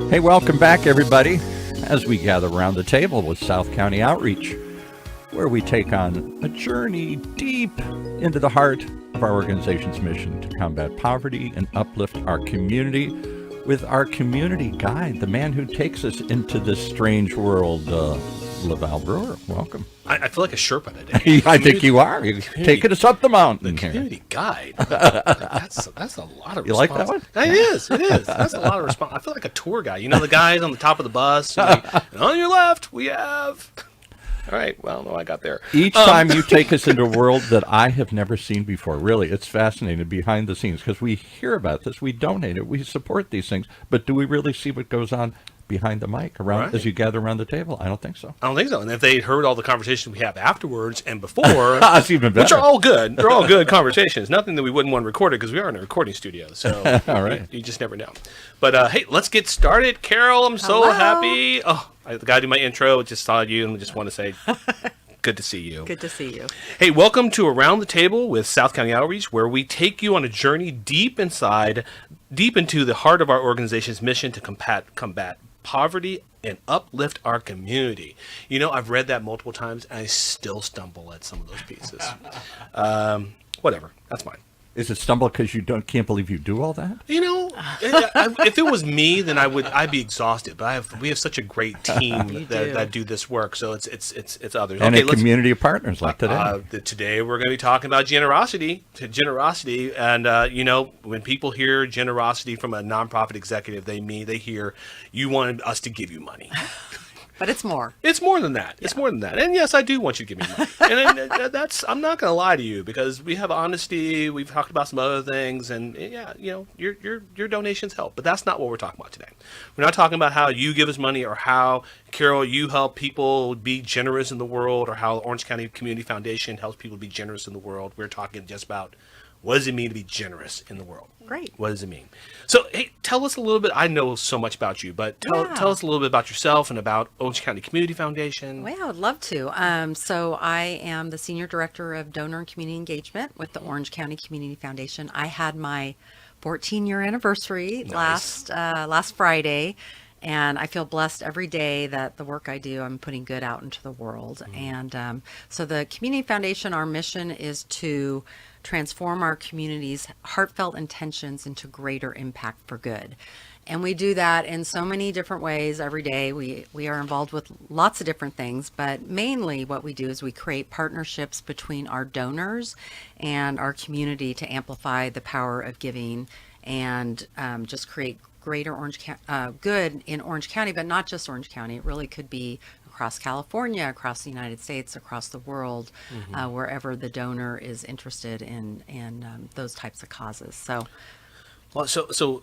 Hey, welcome back, everybody, as we gather around the table with South County Outreach, where we take on a journey deep into the heart of our organization's mission to combat poverty and uplift our community with our community guide, the man who takes us into this strange world, Laval Brewer. Welcome. I feel like a Sherpa today. I think you are. You're taking us up the mountain The here. community guide. That's a lot of You like that one? It is. It is. That's a lot of response. I feel like a tour guide. You know, the guys on the top of the bus. And on your left, we have. All right. Well, no, I got there. Each time you take us into a world that I have never seen before. Really, it's fascinating behind the scenes because we hear about this, we donate it, we support these things, but do we really see what goes on behind the mic around as you gather around the table? I don't think so. I don't think so. And if they heard all the conversations we have afterwards and before, That's even better. which are all good. They're all good conversations. Nothing that we wouldn't want recorded because we are in a recording studio. So All right. you just never know. But hey, let's get started. Carol, I'm so Hello. happy. Oh, I got to do my intro. Just saw you and just want to say good to see you. Good to see you. Hey, welcome to Around the Table with South County Outreach, where we take you on a journey deep into the heart of our organization's mission to combat poverty and uplift our community. You know, I've read that multiple times, and I still stumble at some of those pieces. Whatever, that's fine. Is it stumble because you can't believe you do all that? You know, if it was me, then I'd be exhausted. But we have such a great team that do this work, so it's others. And Okay, a community of partners like today. Today we're going to be talking about generosity, and you know, when people hear generosity from a nonprofit executive, they hear you wanted us to give you money. But it's more. It's more than that. It's more than that. And yes, I do want you to give me money. And I'm not going to lie to you because we have honesty. We've talked about some other things, and yeah, you know, your donations help. But that's not what we're talking about today. We're not talking about how you give us money or how, Carol, you help people be generous in the world, or how Orange County Community Foundation helps people be generous in the world. We're talking just about what does it mean to be generous in the world. Great. What does it mean? So, hey, tell us a little bit. I know so much about you, but tell us a little bit about yourself and about Orange County Community Foundation. Well, I would love to. So I am the Senior Director of Donor and Community Engagement with the Orange County Community Foundation. I had my 14-year anniversary last Friday, and I feel blessed every day that the work I do, I'm putting good out into the world. And so the Community Foundation, our mission is to transform our community's heartfelt intentions into greater impact for good. And we do that in so many different ways every day. We are involved with lots of different things, but mainly what we do is we create partnerships between our donors and our community to amplify the power of giving and just create greater good in Orange County, but not just Orange County. It really could be across California, across the United States, across the world, wherever the donor is interested in those types of causes. So, Well, so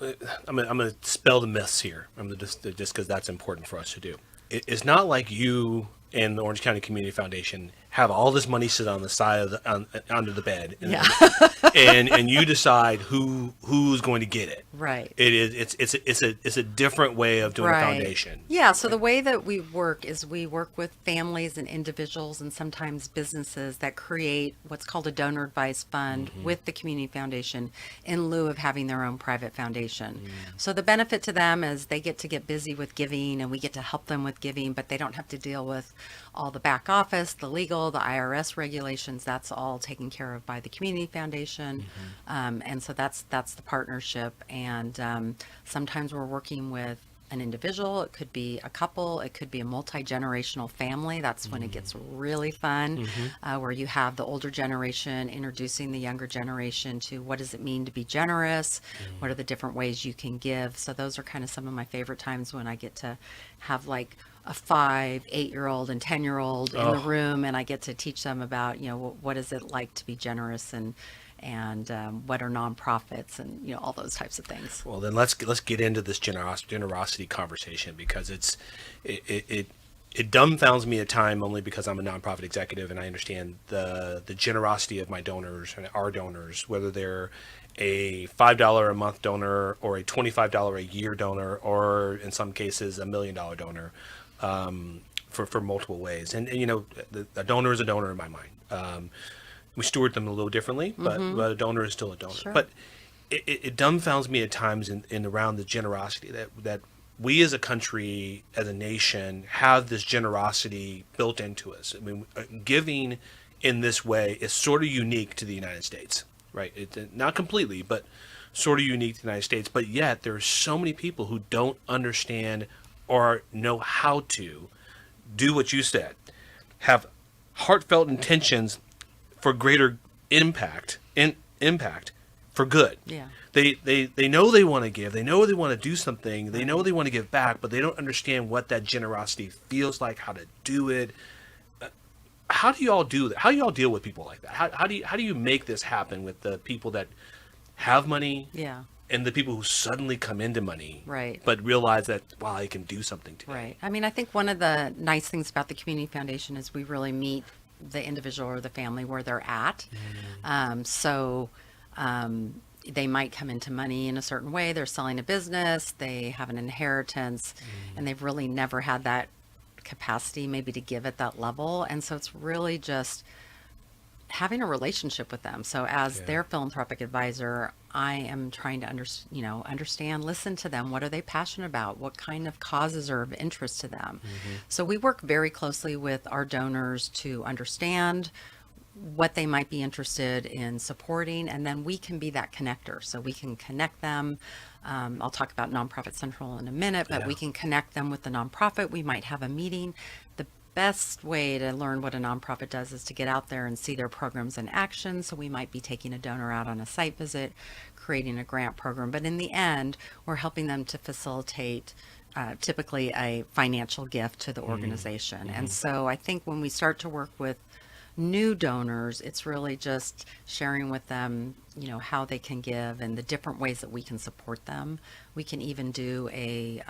I'm gonna spell the myths here. Just because that's important for us to do. It's not like you and the Orange County Community Foundation have all this money sit on the side of under the bed, and you decide who's going to get it. right. It's a different way of doing a foundation. Yeah, so the way that we work is we work with families and individuals and sometimes businesses that create what's called a donor advised fund with the Community Foundation in lieu of having their own private foundation. So the benefit to them is they get busy with giving and we get to help them with giving, but they don't have to deal with all the back office, the legal, the IRS regulations. That's all taken care of by the Community Foundation. And so that's the partnership. And sometimes we're working with an individual, it could be a couple, it could be a multi-generational family. That's when it gets really fun, where you have the older generation introducing the younger generation to what does it mean to be generous, what are the different ways you can give. So those are kind of some of my favorite times when I get to have like a 5, 8-year-old and 10-year-old in the room, and I get to teach them about, you know, what is it like to be generous and what are nonprofits and, you know, all those types of things. Well, then let's get into this generosity conversation because it dumbfounds me at time only because I'm a nonprofit executive and I understand the generosity of my donors and our donors, whether they're a $5 a month donor or a $25 a year donor, or in some cases $1 million donor, for multiple ways. And you know, a donor is a donor in my mind. We steward them a little differently, but a donor is still a donor. Sure. But it dumbfounds me at times in around the generosity that we as a country, as a nation, have this generosity built into us. I mean, giving in this way is sort of unique to the United States, right? Not completely, but sort of unique to the United States. But yet there are so many people who don't understand or know how to do what you said, have heartfelt intentions for greater impact for good. Yeah. They know they want to give, they know they want to do something, they know they want to give back, but they don't understand what that generosity feels like, how to do it. How do you all do that? How do you all deal with people like that? How do you make this happen with the people that have money, Yeah. and the people who suddenly come into money, Right. but realize that, wow, I can do something today. Right. I mean, I think one of the nice things about the Community Foundation is we really meet the individual or the family where they're at. They might come into money in a certain way. They're selling a business, they have an inheritance, and they've really never had that capacity maybe to give at that level. And so it's really just having a relationship with them. So as their philanthropic advisor, I am trying to understand, listen to them. What are they passionate about? What kind of causes are of interest to them? So we work very closely with our donors to understand what they might be interested in supporting, and then we can be that connector. So we can connect them. I'll talk about Nonprofit Central in a minute, but we can connect them with the nonprofit. We might have a meeting. The best way to learn what a nonprofit does is to get out there and see their programs in action. So we might be taking a donor out on a site visit, creating a grant program, but in the end, we're helping them to facilitate typically a financial gift to the organization. And so I think when we start to work with new donors, it's really just sharing with them, how they can give and the different ways that we can support them. We can even do a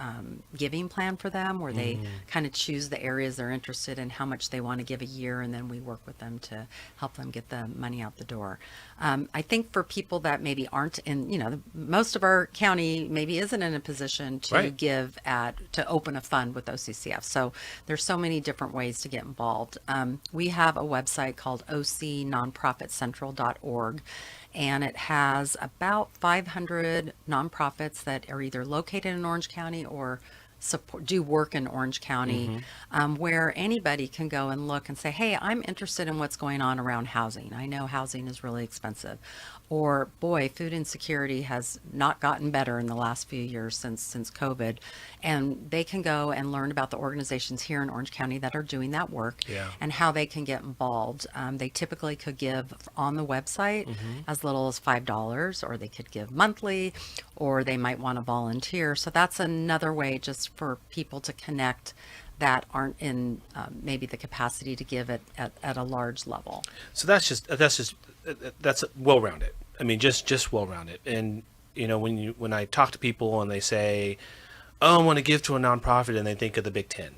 giving plan for them where they kind of choose the areas they're interested in, how much they want to give a year, and then we work with them to help them get the money out the door. I think for people that maybe aren't in, most of our county maybe isn't in a position to give to open a fund with OCCF. So there's so many different ways to get involved. We have a website called ocnonprofitcentral.org. And it has about 500 nonprofits that are either located in Orange County or do work in Orange County, where anybody can go and look and say, hey, I'm interested in what's going on around housing. I know housing is really expensive. Or, boy, food insecurity has not gotten better in the last few years since COVID. And they can go and learn about the organizations here in Orange County that are doing that work and how they can get involved. They typically could give on the website as little as $5, or they could give monthly, or they might want to volunteer. So that's another way just for people to connect that aren't in maybe the capacity to give at a large level. So that's well-rounded. I mean, just well-rounded. And when I talk to people and they say, "Oh, I want to give to a nonprofit," and they think of the Big Ten,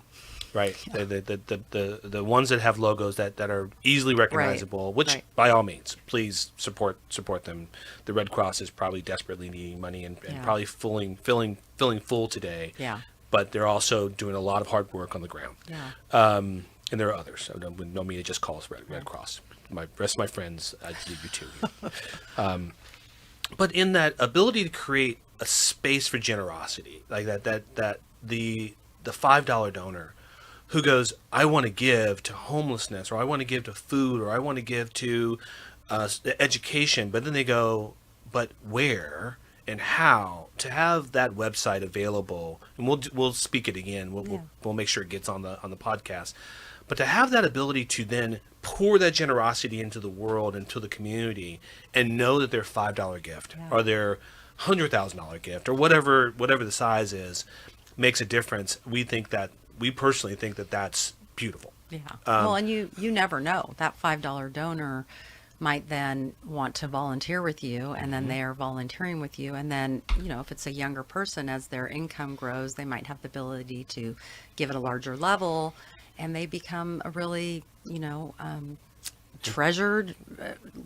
right? Yeah. The ones that have logos that are easily recognizable. Which, by all means, please support them. The Red Cross is probably desperately needing money and probably feeling full today. Yeah. But they're also doing a lot of hard work on the ground. Yeah. And there are others. I don't mean to just call us Red Cross. My rest of my friends, I leave you to. But in that ability to create a space for generosity, like that the $5 donor who goes, I want to give to homelessness, or I want to give to food, or I want to give to education, but then they go, but where and how? To have that website available, and we'll speak it again. We'll make sure it gets on the podcast. But to have that ability to then pour that generosity into the world, into the community, and know that their $5 gift or their $100,000 gift or whatever the size is makes a difference. We personally think that that's beautiful. Yeah. Well, and you never know. That $5 donor might then want to volunteer with you, and then they are volunteering with you. And then, if it's a younger person, as their income grows, they might have the ability to give at a larger level, and they become a really, treasured,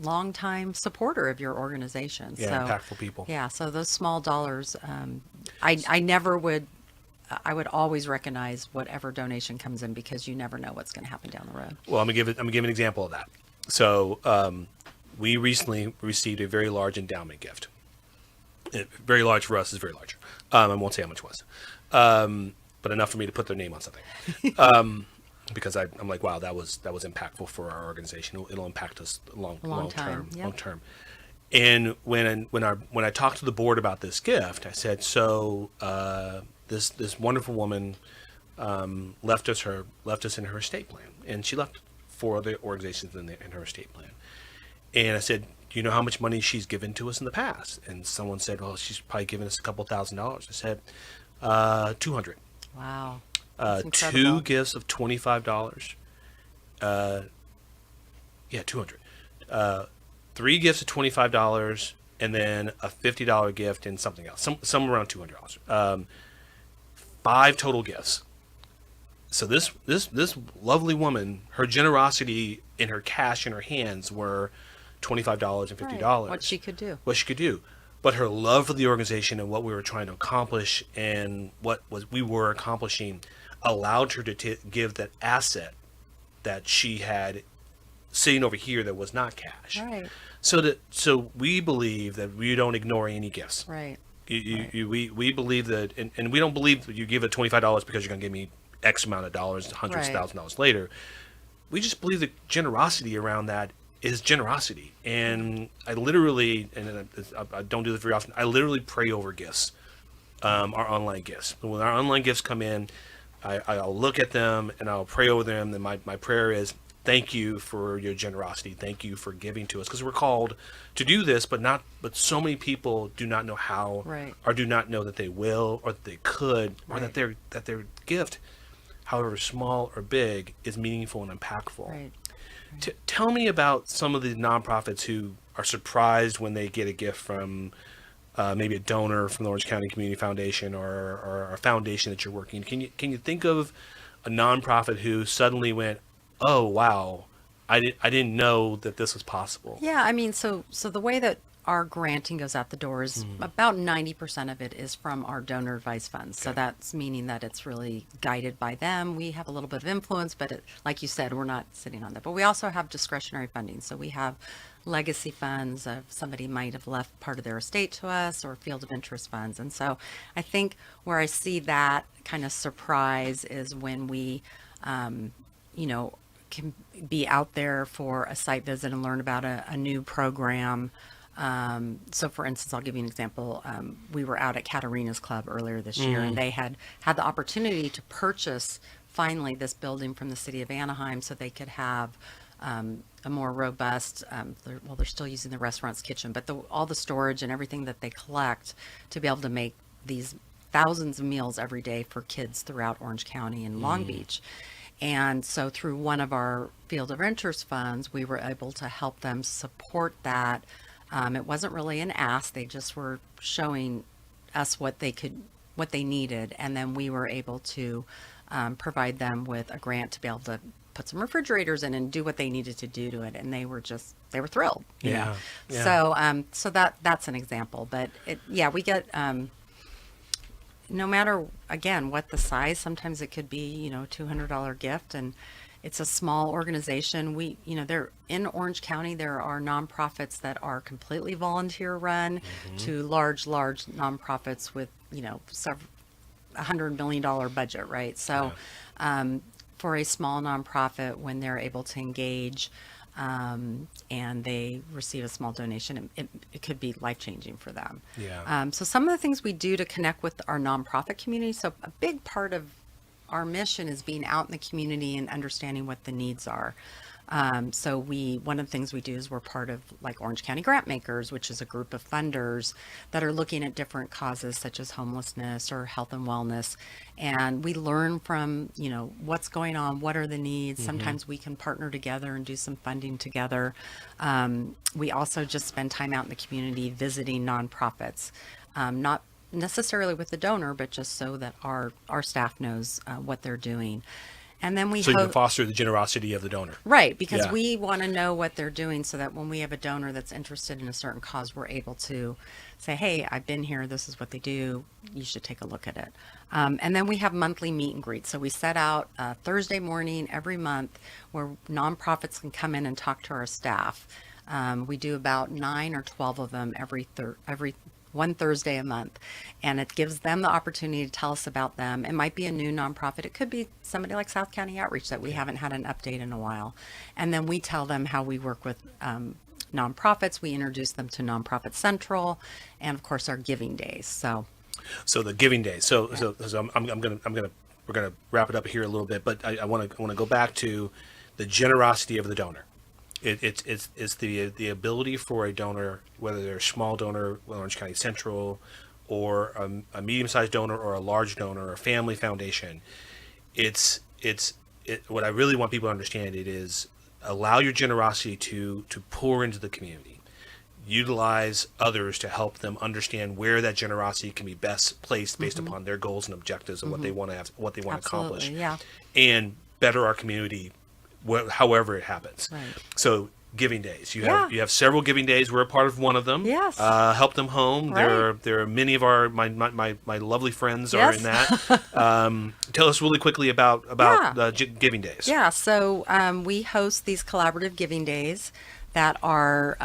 longtime supporter of your organization. Yeah, so, impactful people. Yeah, so those small dollars, I would always recognize whatever donation comes in, because you never know what's going to happen down the road. Well, I'm gonna give an example of that. So we recently received a very large endowment gift. Very large for us is very large. I won't say how much it was, but enough for me to put their name on something. Because I'm like, wow, that was impactful for our organization. It'll impact us long time, yeah. long term. And when I talked to the board about this gift, I said, so this wonderful woman left us in her estate plan, and she left 4 other organizations in her estate plan. And I said, do you know how much money she's given to us in the past? And someone said, well, she's probably given us a couple $1,000s. I said, 200. Wow. 2 gifts of $25. Yeah, 200. 3 gifts of $25, and then a $50 gift and something else, some around $200. 5 total gifts. So this lovely woman, her generosity in her cash in her hands were $25 and $50. Right. What she could do. But her love for the organization and what we were trying to accomplish and we were accomplishing allowed her to give that asset that she had sitting over here that was not cash. Right. So we believe that we don't ignore any gifts. Right. We believe that, and we don't believe that you give it $25 because you're going to give me X amount of dollars, hundreds of $1,000s later. We just believe that generosity around that is generosity. And I literally, and I don't do this very often, I literally pray over gifts, our online gifts. When our online gifts come in, I'll look at them and I'll pray over them. And my prayer is, thank you for your generosity. Thank you for giving to us, because we're called to do this, but so many people do not know how, right, or do not know that they will, or that they could, or right, that their gift, however small or big, is meaningful and impactful. Right. Tell me about some of the nonprofits who are surprised when they get a gift from maybe a donor from the Orange County Community Foundation or a foundation that you're working. Can you think of a nonprofit who suddenly went, oh wow, I didn't know that this was possible? Yeah, I mean, so the way that our granting goes out the door is about 90% of it is from our donor advised funds. Okay. So that's meaning that it's really guided by them. We have a little bit of influence, but like you said, we're not sitting on that. But we also have discretionary funding. So we have legacy funds of somebody might have left part of their estate to us, or field of interest funds. And so I think where I see that kind of surprise is when we, can be out there for a site visit and learn about a new program. So for instance, I'll give you an example. We were out at Katarina's Club earlier this year, and they had the opportunity to purchase finally this building from the city of Anaheim so they could have a more robust, they're still using the restaurant's kitchen, but all the storage and everything that they collect to be able to make these thousands of meals every day for kids throughout Orange County and Long Beach. And so through one of our field of interest funds, we were able to help them support that. It wasn't really an ask. They just were showing us what they needed. And then we were able to provide them with a grant to be able to put some refrigerators in and do what they needed to do to it. And they were thrilled. You know? So that's an example. But we get, no matter, again, what the size, sometimes it could be, $200 gift, and it's a small organization. They're in Orange County. There are nonprofits that are completely volunteer run to large nonprofits with, several $100 million budget, right? So, for a small nonprofit, when they're able to engage, and they receive a small donation, it could be life-changing for them. Yeah. So some of the things we do to connect with our nonprofit community. So a big part of our mission is being out in the community and understanding what the needs are. So one of the things we do is we're part of like Orange County Grant Makers, which is a group of funders that are looking at different causes such as homelessness or health and wellness. And we learn from, what's going on, what are the needs. Sometimes we can partner together and do some funding together. We also just spend time out in the community visiting nonprofits, not necessarily with the donor, but just so that our staff knows what they're doing. And then you can foster the generosity of the donor. Right, because we want to know what they're doing so that when we have a donor that's interested in a certain cause, we're able to say, hey, I've been here, this is what they do, you should take a look at it. And then we have monthly meet and greet. So we set out Thursday morning every month where nonprofits can come in and talk to our staff. We do about 9 or 12 of them every one Thursday a month. And it gives them the opportunity to tell us about them. It might be a new nonprofit. It could be somebody like South County Outreach that we haven't had an update in a while. And then we tell them how we work with nonprofits. We introduce them to Nonprofit Central, and of course our giving days. So the giving day. So we're gonna wrap it up here a little bit, but I want to go back to the generosity of the donor. It's the ability for a donor, whether they're a small donor, Orange County Central, or a medium-sized donor, or a large donor, or a family foundation. What I really want people to understand it is allow your generosity to pour into the community. Utilize others to help them understand where that generosity can be best placed based upon their goals and objectives and what they want to have, what they want to accomplish, Yeah. and better our community, however it happens. Right. So giving days, you Yeah. have several giving days. We're a part of one of them. Yes. Help Them Home. Right. There are many of my lovely friends are Yes. in that. Tell us really quickly about Yeah. the giving days. Yeah, so we host these collaborative giving days that are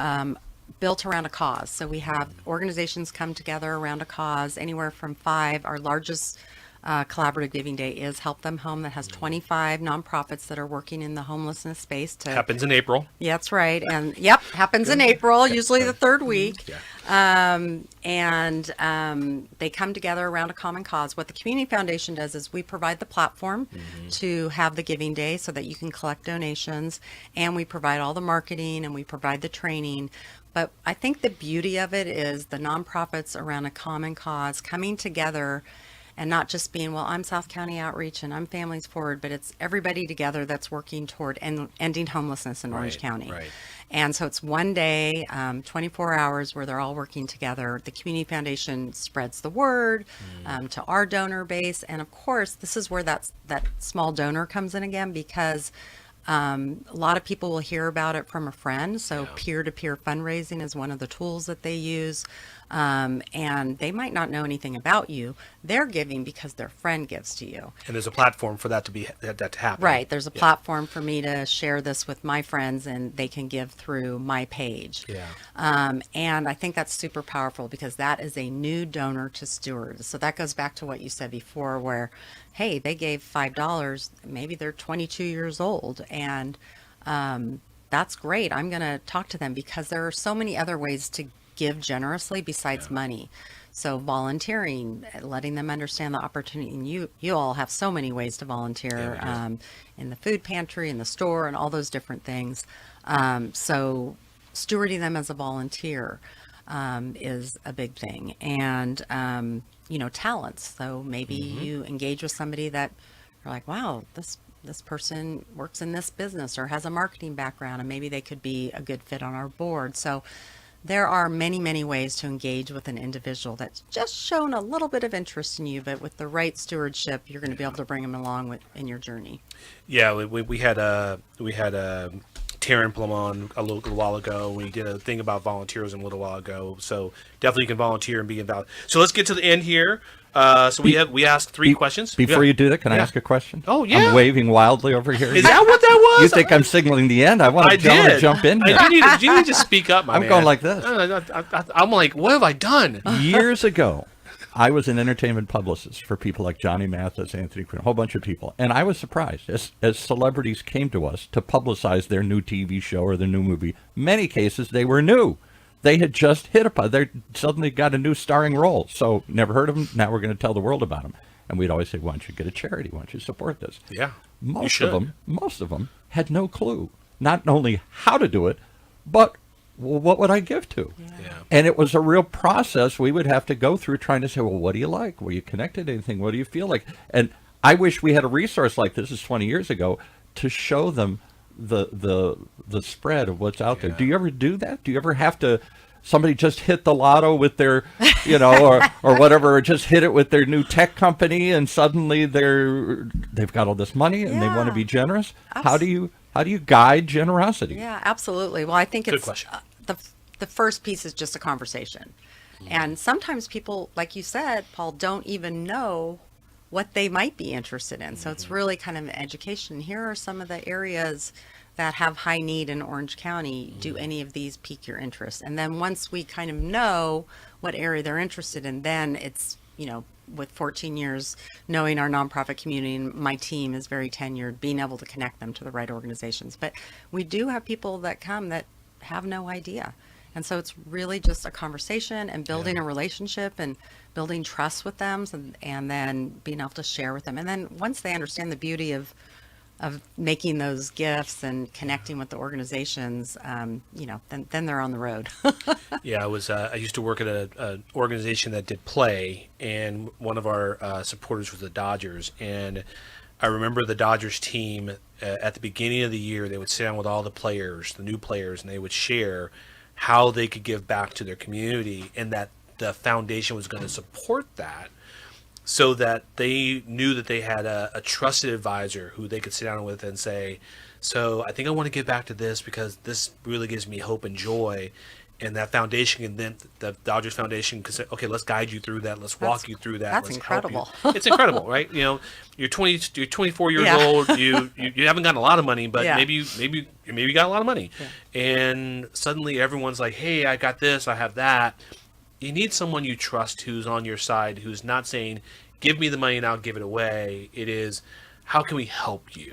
built around a cause. So we have organizations come together around a cause, anywhere from 5. Our largest collaborative giving day is Help Them Home, that has 25 nonprofits that are working in the homelessness space. Happens in April. Yeah, that's right. And yep, happens in April, usually the third week. They come together around a common cause. What the Community Foundation does is we provide the platform to have the giving day so that you can collect donations, and we provide all the marketing and we provide the training. But I think the beauty of it is the nonprofits around a common cause coming together, and not just being, well, I'm South County Outreach and I'm Families Forward, but it's everybody together that's working toward ending homelessness in Orange County. Right. And so it's one day, 24 hours where they're all working together. The Community Foundation spreads the word to our donor base. And of course, this is where that small donor comes in again, because a lot of people will hear about it from a friend. So peer-to-peer fundraising is one of the tools that they use. And they might not know anything about you. They're giving because their friend gives to you. And there's a platform for that to happen. Right. There's a platform for me to share this with my friends, and they can give through my page. Yeah. And I think that's super powerful because that is a new donor to steward. So that goes back to what you said before, where, hey, they gave $5. Maybe they're 22 years old, and that's great. I'm going to talk to them because there are so many other ways to give generously besides money. So volunteering, letting them understand the opportunity. And you all have so many ways to volunteer in the food pantry, in the store, and all those different things. So stewarding them as a volunteer is a big thing. And, talents. So maybe you engage with somebody that you're like, wow, this person works in this business or has a marketing background, and maybe they could be a good fit on our board. So there are many, many ways to engage with an individual that's just shown a little bit of interest in you, but with the right stewardship, you're going to be able to bring them along in your journey. Yeah, we had Taryn Plum on a little while ago. We did a thing about volunteerism a little while ago. So definitely you can volunteer and be involved. So let's get to the end here. We asked 3 questions. Before you do that, can I ask a question? Oh, yeah. I'm waving wildly over here. Is that what that was? You think I'm signaling the end? I want to jump in here. You need to speak up, my man. I'm going like this. I'm like, what have I done? Years ago, I was an entertainment publicist for people like Johnny Mathis, Anthony Quinn, a whole bunch of people. And I was surprised as celebrities came to us to publicize their new TV show or their new movie. Many cases, they were new. They had just hit upon. They suddenly got a new starring role. So never heard of them. Now we're going to tell the world about them. And we'd always say, why don't you get a charity? Why don't you support this? Yeah. Most of them had no clue, not only how to do it, but what would I give to? Yeah. And it was a real process we would have to go through trying to say, well, what do you like? Were you connected to anything? What do you feel like? And I wish we had a resource like this 20 years ago to show them the spread of what's out there. Do you ever do that? Do you ever have to, somebody just hit the lotto with their, or whatever, or just hit it with their new tech company and suddenly they've got all this money and they want to be generous? How do you guide generosity? Yeah, absolutely. Well, I think Good it's question. The first piece is just a conversation. And sometimes people, like you said, Paul, don't even know what they might be interested in. So it's really kind of an education. Here are some of the areas that have high need in Orange County, do any of these pique your interest? And then once we kind of know what area they're interested in, then it's, with 14 years knowing our nonprofit community, and my team is very tenured, being able to connect them to the right organizations. But we do have people that come that have no idea. And so it's really just a conversation and building a relationship and building trust with them, and then being able to share with them. And then once they understand the beauty of making those gifts and connecting with the organizations, then they're on the road. Yeah, I used to work at an organization that did play, and one of our supporters was the Dodgers. And I remember the Dodgers team at the beginning of the year, they would sit down with all the players, the new players, and they would share how they could give back to their community, and that the foundation was going to support that, so that they knew that they had a trusted advisor who they could sit down with and say, so I think I want to give back to this because this really gives me hope and joy. And that foundation, and then the Dodgers Foundation could say, okay, let's guide you through that. Let's walk you through that. That's Let's incredible. help you. It's incredible, right? You're 24 years old. You haven't gotten a lot of money, but maybe you got a lot of money. Yeah. And suddenly everyone's like, hey, I got this, I have that. You need someone you trust who's on your side, who's not saying, give me the money and I'll give it away. It is, how can we help you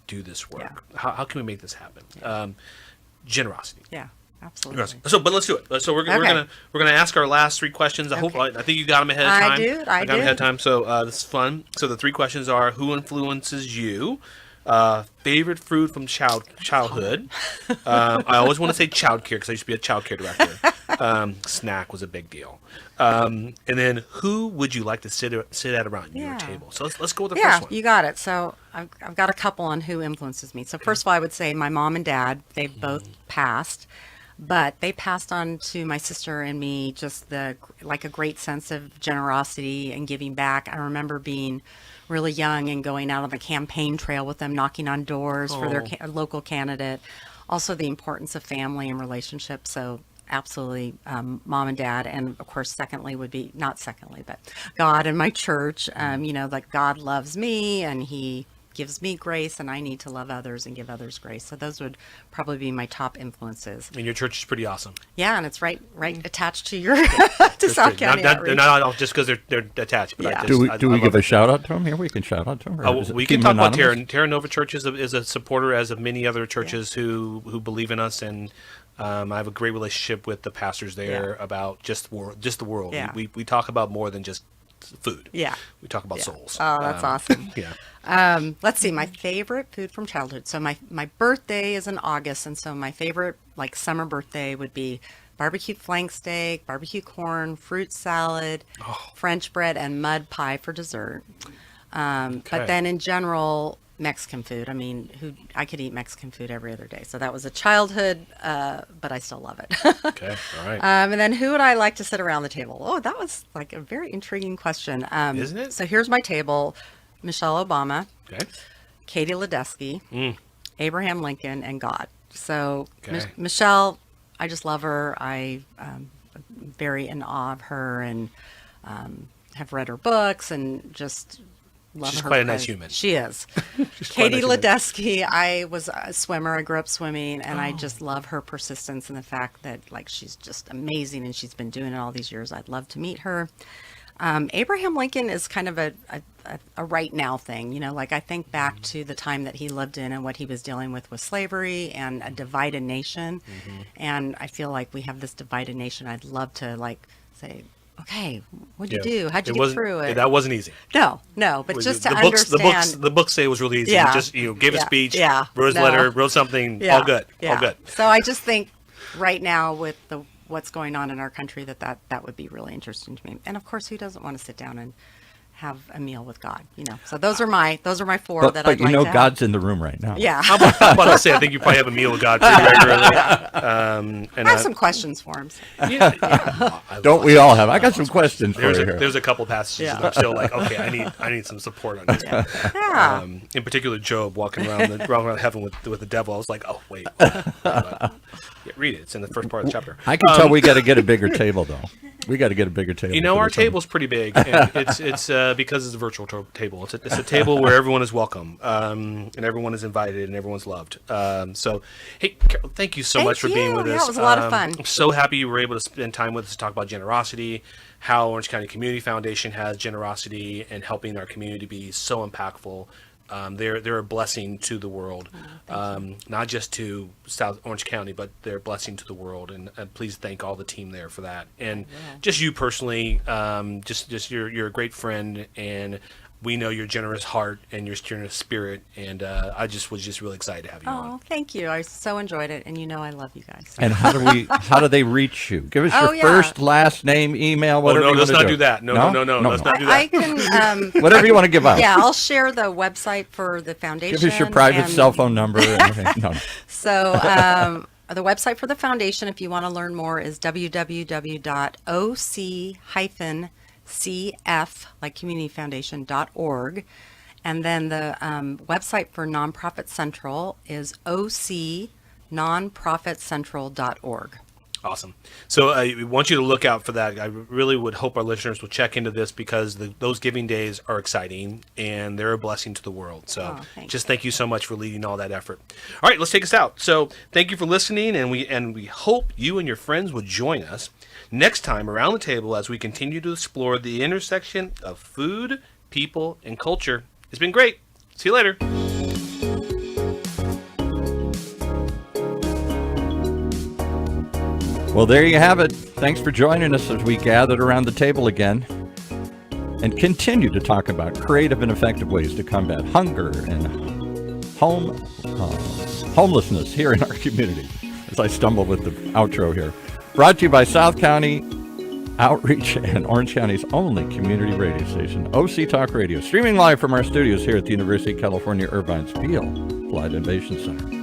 do this work? Yeah. How can we make this happen? Yeah. Generosity. Yeah, absolutely. So, but let's do it. So we're gonna ask our last 3 questions. I think you got them ahead of time. I got them ahead of time. So this is fun. So the 3 questions are: who influences you? Favorite food from childhood. I always want to say childcare because I used to be a childcare director. Snack was a big deal. And then who would you like to sit at around your table? So let's go with the first one. Yeah, you got it. So I've got a couple on who influences me. So first of all, I would say my mom and dad. They've both passed, but they passed on to my sister and me just a great sense of generosity and giving back. I remember being really young and going out on the campaign trail with them, knocking on doors for their local candidate. Also the importance of family and relationships. So absolutely, mom and dad. And of course, but God and my church. God loves me and he gives me grace, and I need to love others and give others grace. So those would probably be my top influences. And your church is pretty awesome. Yeah, and it's right attached to your to South County Outreach. They're not all just because they're attached. But do we give a shout out to them here? We can shout out to them. We can talk about Terra. Terra Nova Church is a supporter, as of many other churches who believe in us, and I have a great relationship with the pastors there about just the world. Yeah. We talk about more than just food. Yeah. We talk about souls. Oh, that's awesome. Yeah. Let's see, my favorite food from childhood. So my birthday is in August, and so my favorite summer birthday would be barbecued flank steak, barbecue corn, fruit salad, French bread, and mud pie for dessert. But then in general, Mexican food. I mean, I could eat Mexican food every other day. So that was a childhood, but I still love it. Okay, all right. And then who would I like to sit around the table? Oh, that was a very intriguing question. Isn't it? So here's my table: Michelle Obama, Okay. Katie Ledecky, Abraham Lincoln, and God. So Okay. Michelle, I just love her. I'm very in awe of her, and have read her books and just love her. She's quite a nice human. She is. quite Katie a nice Ledecky, I was a swimmer. I grew up swimming, and I just love her persistence and the fact that she's just amazing, and she's been doing it all these years. I'd love to meet her. Abraham Lincoln is kind of a right now thing. I think back to the time that he lived in and what he was dealing with slavery and a divided nation. And I feel like we have this divided nation. I'd love to say, okay, what'd you do? How'd you get through it? That wasn't easy. No, but just to understand. The books say it was really easy. Yeah. You just gave a speech, Yeah. wrote a letter, wrote something, all good. Yeah. All good. So I just think right now with what's going on in our country that would be really interesting to me. And of course, who doesn't want to sit down and have a meal with God? So those are my 4 that I'd like to have. God's in the room right now. Yeah. How about I say, I think you probably have a meal with God pretty regularly. I have some questions for him. Don't we all have? I got some questions for you here. There's a couple passages that I'm still like, okay, I need some support on this. Yeah. In particular, Job walking around heaven with the devil. I was like, oh wait. Yeah, read it. It's in the first part of the chapter. I can tell we got to get a bigger table, though. We got to get a bigger table. You know, for our this one. table's pretty big, and it's because it's a virtual table. It's a table where everyone is welcome, and everyone is invited, and everyone's loved. So, hey, Carol, thank you so Thank much for being you. with Yeah, us. it was a lot of fun. I'm so happy you were able to spend time with us to talk about generosity, how Orange County Community Foundation has generosity, and helping our community be so impactful. They're a blessing to the world, not just to South Orange County, but they're a blessing to the world. And please thank all the team there for that. And just you personally, just you're a great friend, and we know your generous heart and your generous spirit. And I was just really excited to have you Oh, on. thank you. I so enjoyed it, and I love you guys. And how do they reach you? Give us Oh, your yeah. first, last name, email, Oh, whatever no, you let's want not to do that. No, let's not do I that. can, Whatever you want to give out. yeah, I'll share the website for the foundation. Give us your private and- cell phone number. And, no. So the website for the foundation, if you want to learn more, is www.oc-cf, like communityfoundation.org. And then the website for Nonprofit Central is ocnonprofitcentral.org. Awesome. So we want you to look out for that. I really would hope our listeners will check into this because those giving days are exciting and they're a blessing to the world. So thanks. just thank you so much for leading all that effort. All right, let's take us out. So thank you for listening, and we hope you and your friends will join us next time around the table as we continue to explore the intersection of food, people, and culture. It's been great. See you later. Well, there you have it. Thanks for joining us as we gathered around the table again and continue to talk about creative and effective ways to combat hunger and homelessness here in our community. As I stumble with the outro here. Brought to you by South County Outreach and Orange County's only community radio station, OC Talk Radio, streaming live from our studios here at the University of California, Irvine's Beale Applied Innovation Center.